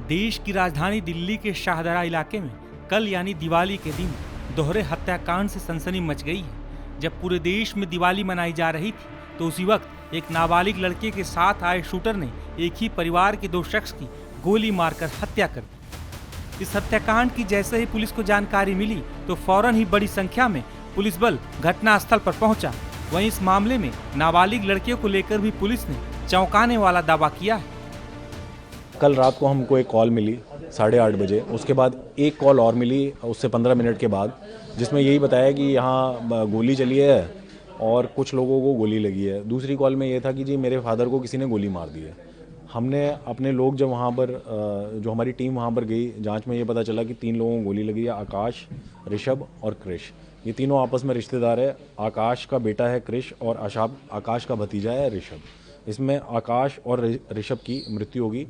देश की राजधानी दिल्ली के शाहदरा इलाके में कल यानी दिवाली के दिन दोहरे हत्याकांड से सनसनी मच गई है। जब पूरे देश में दिवाली मनाई जा रही थी तो उसी वक्त एक नाबालिग लड़के के साथ आए शूटर ने एक ही परिवार के दो शख्स की गोली मारकर हत्या कर दी। इस हत्याकांड की जैसे ही पुलिस को जानकारी मिली तो फौरन ही बड़ी संख्या में पुलिस बल घटनास्थल पर पहुंचा। वहीं इस मामले में नाबालिग लड़कियों को लेकर भी पुलिस ने चौंकाने वाला दावा किया है। कल रात को हमको एक कॉल मिली 8:30 बजे। उसके बाद एक कॉल और मिली उससे 15 मिनट के बाद, जिसमें यही बताया कि यहाँ गोली चली है और कुछ लोगों को गोली लगी है। दूसरी कॉल में ये था कि जी मेरे फादर को किसी ने गोली मार दी है। हमने अपने लोग जब वहाँ पर जो हमारी टीम वहाँ पर गई, जांच में ये पता चला कि 3 लोगों को गोली लगी है, आकाश, ऋषभ और कृष। ये तीनों आपस में रिश्तेदार है। आकाश का बेटा है कृष और आकाश का भतीजा है ऋषभ। इसमें आकाश और ऋषभ की मृत्यु होगी।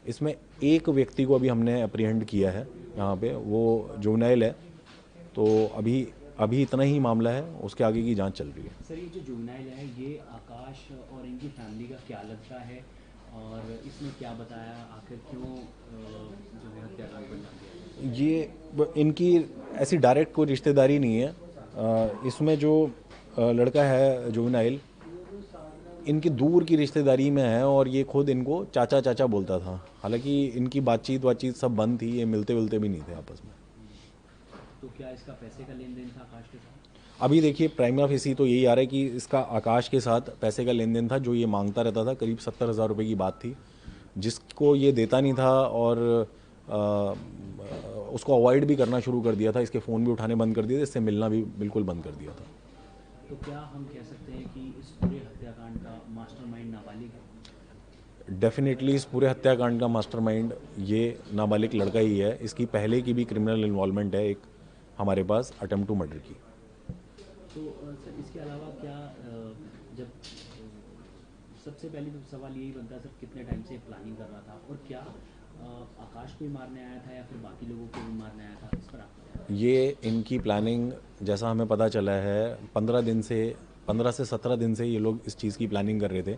इसमें एक व्यक्ति को अभी हमने अप्रीहेंड किया है यहाँ पे, वो जुवेनाइल है। तो अभी इतना ही मामला है, उसके आगे की जांच चल रही है। सर, ये जो जुवेनाइल है ये आकाश और इनकी फैमिली का क्या लगता है और इसने क्या बताया, आखिर क्यों जो है हत्याकांड बन गया? ये इनकी ऐसी डायरेक्ट कोई रिश्तेदारी नहीं है। इसमें जो लड़का है जुवेनाइल, इनकी दूर की रिश्तेदारी में है और ये खुद इनको चाचा चाचा बोलता था। हालांकि इनकी बातचीत सब बंद थी, ये मिलते भी नहीं थे आपस में। तो क्या इसका पैसे का लेन देन था आकाश के साथ? अभी देखिए प्राइमा फेसी तो यही आ रहा है कि इसका आकाश के साथ पैसे का लेन देन था। जो ये मांगता रहता था, करीब 70,000 रुपये की बात थी, जिसको ये देता नहीं था और उसको अवॉइड भी करना शुरू कर दिया था। इसके फ़ोन भी उठाने बंद कर दिए थे, इससे मिलना भी बिल्कुल बंद कर दिया था। तो क्या हम कह सकते हैं कि इस पूरे हत्याकांड का मास्टरमाइंड नाबालिग है? डेफिनेटली इस पूरे हत्याकांड का मास्टरमाइंड ये नाबालिग लड़का ही है। इसकी पहले की भी क्रिमिनल इन्वॉल्वमेंट है एक हमारे पास, अटेम्प्ट टू मर्डर की। तो सर, इसके अलावा क्या जब सबसे पहले तो सवाल यही बनता है सर, कितने टाइम से प्लानिंग कर रहा था और क्या आकाश को ही मारने आया था या फिर बाकी लोगों को भी मारने आया था? इस पर आपको ये इनकी प्लानिंग, जैसा हमें पता चला है, 15 से 17 दिन से ये लोग इस चीज़ की प्लानिंग कर रहे थे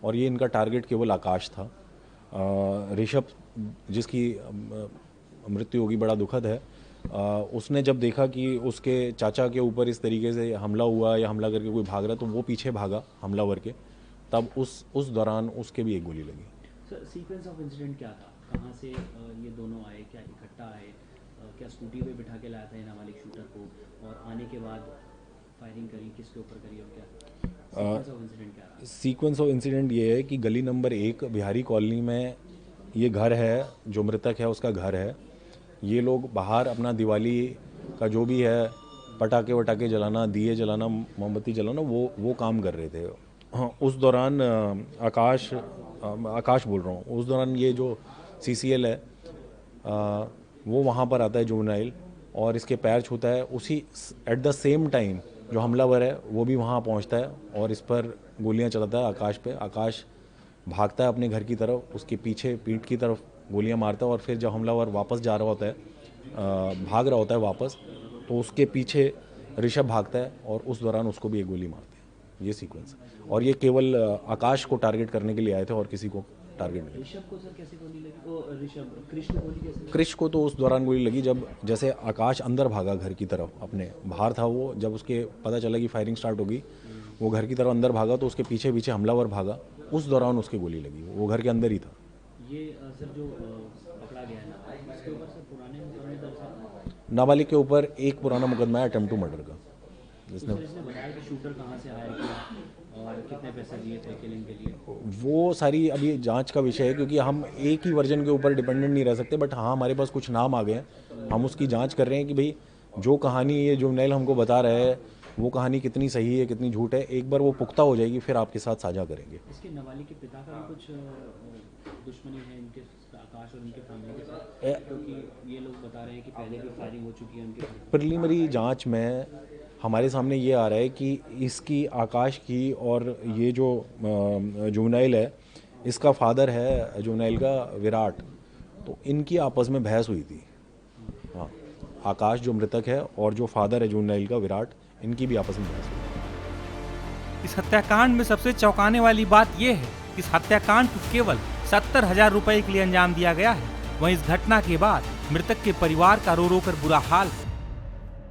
और ये इनका टारगेट केवल आकाश था। ऋषभ, जिसकी मृत्यु होगी, बड़ा दुखद है। उसने जब देखा कि उसके चाचा के ऊपर इस तरीके से हमला हुआ या हमला करके कोई भाग रहा, तो वो पीछे भागा हमलावर के। तब उस दौरान उसके भी एक गोली लगी। सर, सीक्वेंस ऑफ इंसिडेंट क्या था? कहाँ से ये दोनों आए, क्या इकट्ठा आए, क्या स्कूटी पे बिठा के लाया था ये नाबालिग शूटर को, और आने के बाद फायरिंग करी, किसके ऊपर करी और क्या सीक्वेंस ऑफ इंसिडेंट क्या रहा? सीक्वेंस ऑफ इंसिडेंट ये है कि गली नंबर 1 बिहारी कॉलोनी में ये घर है, जो मृतक है उसका घर है। ये लोग बाहर अपना दिवाली का जो भी है, पटाखे वटाखे जलाना, दिए जलाना, मोमबत्ती जलाना, वो काम कर रहे थे। हाँ, उस दौरान आकाश बोल रहा हूँ, उस दौरान ये जो CCL है वो वहाँ पर आता है जुवेनाइल और इसके पैर छूता है। उसी एट द सेम टाइम जो हमलावर है वो भी वहाँ पहुँचता है और इस पर गोलियाँ चलाता है आकाश पे। आकाश भागता है अपने घर की तरफ, उसके पीछे पीठ की तरफ गोलियाँ मारता है और फिर जब हमलावर वापस जा रहा होता है, भाग रहा होता है वापस, तो उसके पीछे ऋषभ भागता है और उस दौरान उसको भी एक गोली मारते हैं। ये सीक्वेंस है और ये केवल आकाश को टारगेट करने के लिए आए थे और किसी को टारगेट नहीं। ऋषभ को सर कैसे गोली लगी? ओ ऋषभ, कृष को गोली कैसे लगी? कृष को तो उस दौरान गोली लगी जब जैसे आकाश अंदर भागा घर की तरफ, अपने बाहर था वो, जब उसके पता चला कि फायरिंग स्टार्ट होगी, वो घर की तरफ अंदर भागा तो उसके पीछे पीछे हमलावर भागा, उस दौरान उसके गोली लगी। वो घर के अंदर ही था। ये सर जो पकड़ा गया है ना, इसके ऊपर सर पुराने मुकदमे दर्ज है? नाबालिग के ऊपर एक पुराना मुकदमा है अटेम्प्ट टू मर्डर का। इसने बताया कि शूटर कहाँ से हायर किया और कितने पैसे दिए थे किलिंग के लिए? वो सारी अभी जांच का विषय है, क्योंकि हम एक ही वर्जन के ऊपर डिपेंडेंट नहीं रह सकते। बट हाँ, हमारे पास कुछ नाम आ गए हैं, हम उसकी जांच कर रहे हैं कि भाई जो कहानी ये जुवेनाइल हमको बता रहे हैं वो कहानी कितनी सही है, कितनी झूठ है। एक बार वो पुख्ता हो जाएगी फिर आपके साथ साझा करेंगे। इसके नाबालिग के पिता का भी कुछ दुश्मनी है इनके, आकाश और इनके फैमिली के साथ? क्योंकि ये लोग बता रहे हैं कि पहले भी फायरिंग हो चुकी है उनके। प्रिलिमिनरी जांच में हमारे सामने ये आ रहा है कि इसकी, आकाश की और ये जो जुवेनाइल है, इसका फादर है जुवेनाइल का विराट, तो इनकी आपस में बहस हुई थी। हाँ, आकाश जो मृतक है और जो फादर है जुवेनाइल का विराट, इनकी भी आपस में बहस हुई थी। इस हत्याकांड में सबसे चौंकाने वाली बात यह है कि इस हत्याकांड को केवल 70,000 रुपए के लिए अंजाम दिया गया है। वहीं इस घटना के बाद मृतक के परिवार का रो रो कर बुरा हाल है।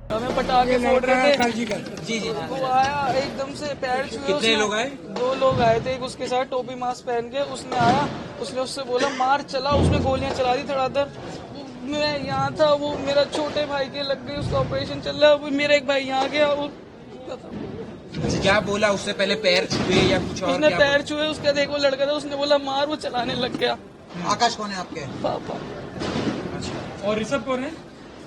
हमें पटाखे फोड़ रहे थे। जी वो आया एकदम से पैर छुए। कितने लोग आए? 2 लोग आए थे, एक उसके साथ टोपी मास्क पहन के। उसने आया, उसने उससे बोला मार, चला, उसने गोलियां चला दी धड़ाधड़। मैं यहाँ था, वो मेरा छोटे भाई के लग गई, उसका ऑपरेशन चल रहा है। मेरा एक भाई यहाँ गया। क्या बोला उससे पहले? पैर छुए या कुछ और? उसने पैर छुए, उसका देखो लड़का था, उसने बोला मार, वो चलाने लग गया। आकाश कौन है आपके? पापा। और ऋषभ कौन है?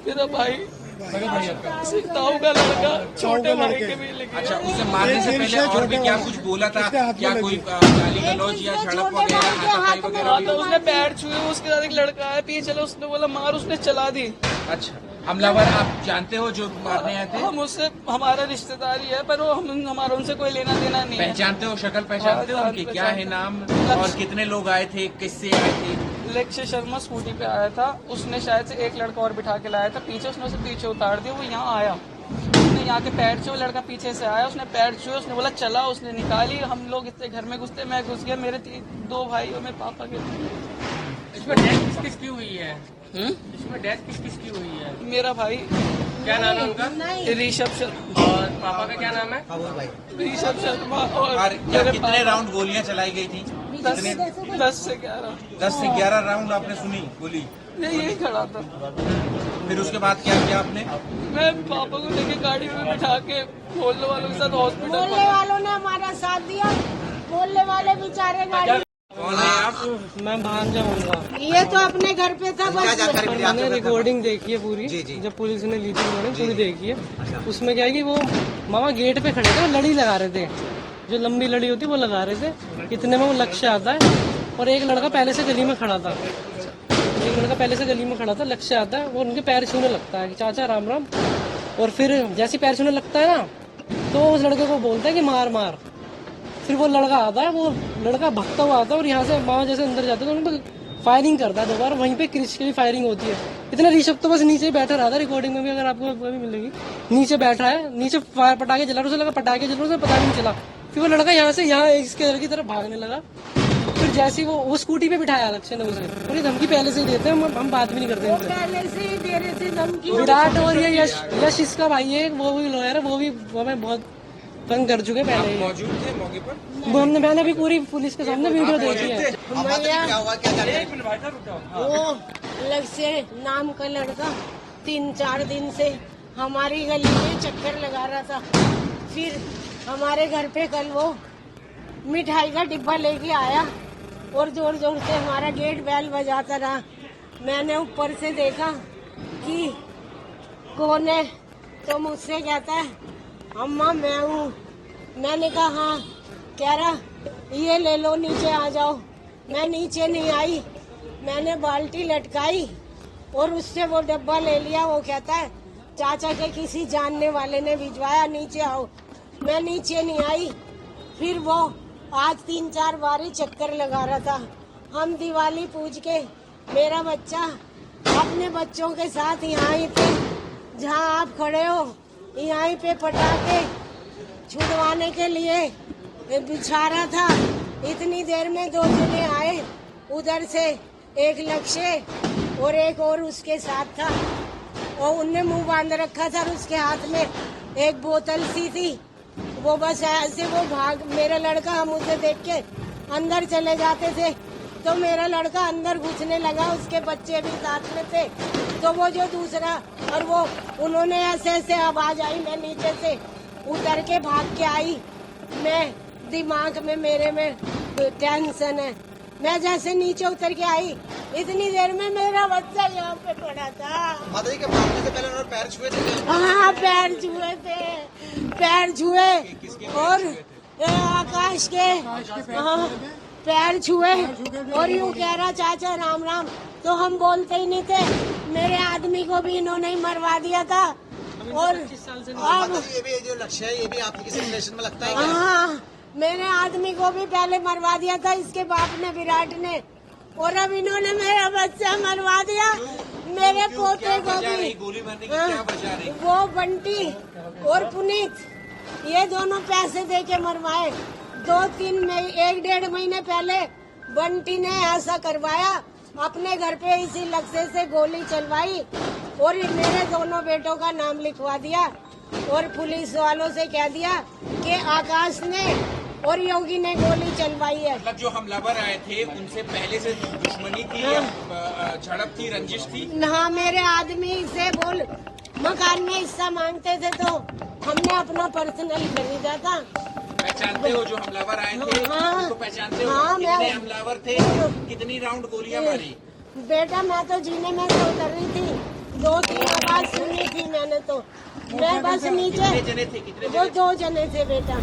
मेरा भाई, ताऊ का लड़का, छोटे भाई के भी लेके। अच्छा, उसे मारने से पहले और भी क्या कुछ बोला था? क्या कोई गाली गलौज या झड़प वगैरह, हाथापाई वगैरह? तो उसने पैर छुए, उसके साथ एक लड़का है पीछे चला, उसने बोला मार, उसने चला दी। अच्छा, हमलावर आप जानते हो जो मारने आए थे? हम उससे, हमारा रिश्तेदारी है, पर वो हमारा उनसे कोई लेना देना नहीं है। पहचानते हो? शक्ल पहचानते हो उनकी? क्या है नाम और कितने लोग आए थे, किससे आए थे? लक्ष्य शर्मा स्कूटी पे आया था, उसने शायद से एक लड़का और बिठा के लाया था पीछे, उसने उसे पीछे उतार दिया। वो यहाँ आया, उसने यहाँ के पैर छुए, लड़का पीछे से आया, उसने पैर छुए, उसने बोला चला, उसने निकाली। हम लोग इतने घर में घुसते, मैं घुस गया, मेरे 2 भाई और मेरे पापा के। इसमें डेथ किस की हुई है? इसमें डेथ किस की हुई है? मेरा भाई, क्या नाम है उनका? ऋषभ शर्मा। और पापा का क्या नाम है? ऋषभ शर्मा। और क्या कितने राउंड गोलियां चलाई गई थी? 10 से 11। 10 से 11 राउंड आपने सुनी गोली? मैं यही खड़ा था। फिर उसके बाद क्या किया आपने? मैं पापा को लेके गाड़ी में बिठा के मोहल्ले वालों के साथ हॉस्पिटल। मोहल्ले वालों ने हमारा साथ दिया, मोहल्ले वाले बेचारे गाड़ी। कौन है आप? मैं भांजा हूँगा। ये तो अपने घर पे था बस। मैंने रिकॉर्डिंग देखी है पूरी, जब पुलिस ने ली थी रिकॉर्डिंग पूरी देखी है। उसमें क्या है कि वो मामा गेट पे खड़े थे, वो लड़ी लगा रहे थे, जो लंबी लड़ी होती है वो लगा रहे थे। इतने में वो लक्ष्य आता है और एक लड़का पहले से गली में खड़ा था, लक्ष्य आता है, वो उनके पैर छूने लगता है कि चाचा राम राम। और फिर जैसे पैर छूने लगता है ना, तो उस लड़के को बोलता है कि मार मार। फिर वो लड़का आता है, वो लड़का भगता हुआ आता है और यहाँ से मामा जैसे अंदर जाते हैं तो उन पर फायरिंग करता है 2 बार। वहीं पे क्रिश की भी फायरिंग होती है। इतना ऋषभ तो बस नीचे ही बैठा रहा था, रिकॉर्डिंग में भी अगर आपको भी मिलेगी, नीचे बैठा है, नीचे पटाखे जला रहा, उसे लगा पटाखे जल रहे, उसे पता नहीं चला। फिर वो लड़का यहाँ से यहाँ इसके घर की तरफ भागने लगा। फिर जैसे ही वो स्कूटी पे बिठाया लक्ष्य ने उसे, और ये धमकी पहले से ही देते हैं, हम बात भी नहीं करते वो पहले से ही दे रहे थे धमकी। विराट और ये यश इसका भाई है, वो भी लॉयर है, वो भी हमें बहुत तंग कर चुके पहले ही। मौजूद थे मौके पर? मैंने भी पूरी पुलिस के सामने वीडियो देखी है। वो लक्ष्य नाम का लड़का 3-4 दिन से हमारी गली में चक्कर लगा रहा था। फिर हमारे घर पे कल वो मिठाई का डिब्बा लेके आया और जोर जोर से हमारा गेट बेल बजाता रहा। मैंने ऊपर से देखा कि कौन है, तो मुझसे कहता है अम्मा मैं हूँ। मैंने कहा हाँ। कह रहा ये ले लो, नीचे आ जाओ। मैं नीचे नहीं आई, मैंने बाल्टी लटकाई और उससे वो डब्बा ले लिया। वो कहता है चाचा के किसी जानने वाले ने भिजवाया, नीचे आओ। मैं नीचे नहीं आई। फिर वो आज 3-4 बार ही चक्कर लगा रहा था। हम दिवाली पूज के मेरा बच्चा अपने बच्चों के साथ यहाँ पे जहाँ आप खड़े हो यहाँ पे पटाखे छुड़वाने के लिए बिछा रहा था। इतनी देर में 2 जने आए उधर से, एक लक्ष्य और एक और उसके साथ था, और उनने मुंह बांध रखा था और उसके हाथ में एक बोतल सी थी। वो बस ऐसे वो भाग, मेरा लड़का, हम उसे देख के अंदर चले जाते थे तो मेरा लड़का अंदर घुसने लगा, उसके बच्चे भी साथ में थे। तो वो जो दूसरा, और वो उन्होंने ऐसे आवाज आई, मैं नीचे से उतर के भाग के आई। मैं दिमाग में मेरे में टेंशन है। मैं जैसे नीचे उतर के आई, इतनी देर में मेरा बच्चा यहाँ पे पड़ा था। माता जी के भागने से पहले उन्होंने पैर छुए थे? हाँ पैर छुए थे, पैर छुए और आकाश के हाँ पैर छुए और यूँ कह रहा चाचा राम राम। तो हम बोलते ही नहीं थे। मेरे आदमी को भी इन्होंने ही मरवा दिया था। और अब ये भी जो लक्ष्य है ये भी आपके किसी रिलेशन में लगता है? हाँ, मेरे आदमी को भी पहले मरवा दिया था इसके बाप ने, विराट ने, और अब इन्होंने मेरा बच्चा मरवा दिया। मेरे पोते को भी। गोली मारने की क्या वजह रही? वो बंटी और पुनीत, ये दोनों पैसे दे के मरवाए। 1-1.5 महीने पहले बंटी ने ऐसा करवाया अपने घर पे इसी लक्ष्य से गोली चलवाई और मेरे दोनों बेटों का नाम लिखवा दिया और पुलिस वालों से कह दिया कि आकाश ने और योगी ने गोली चलवाई है। मतलब जो हमलावर आए थे उनसे पहले से दुश्मनी थी या झड़प थी, रंजिश थी? हाँ, मेरे आदमी से बोल मकान में हिस्सा मांगते थे तो हमने अपना पर्सनल खरीदा था। पहचानते हो जो हमलावर आए थे? हाँ, उनको पहचानते हो? हाँ, कितने हमलावर थे? कितनी राउंड गोलियां मारी? बेटा मैं तो जीने में तो उतर रही थी, 2-3 आवाज सुनी थी मैंने तो। मैं बस नीचे, कितने जने थे? वो 2 जने थे बेटा।